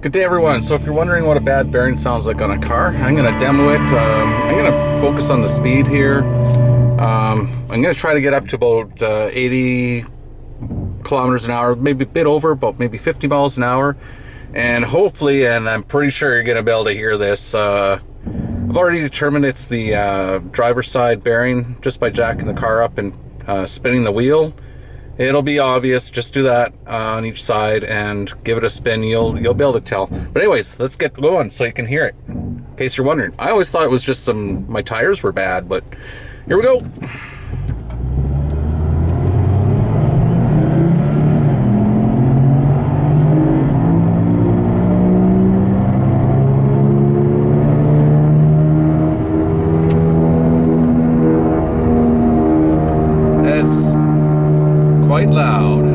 Good day, everyone. So if you're wondering what a bad bearing sounds like on a car, I'm going to demo it. I'm going to focus on the speed here. I'm going to try to get up to about 80 kilometers an hour, maybe a bit over, about maybe 50 miles an hour. And hopefully, and I'm pretty sure you're going to be able to hear this, I've already determined it's the driver's side bearing just by jacking the car up and spinning the wheel. It'll be obvious. Just do that on each side and give it a spin. You'll be able to tell. But anyways, let's get going so you can hear it. In case you're wondering, I always thought it was just my tires were bad, but here we go. It's quite loud.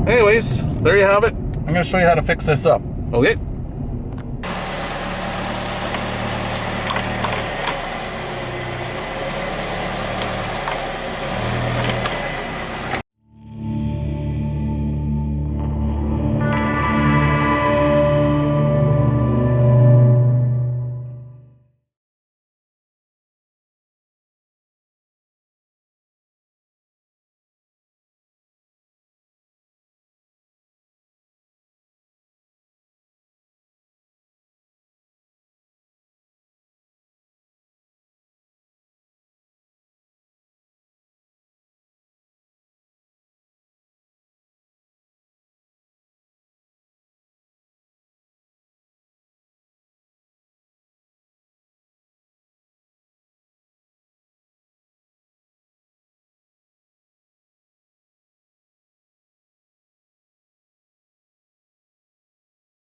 Anyways, there you have it. I'm going to show you how to fix this up. Okay.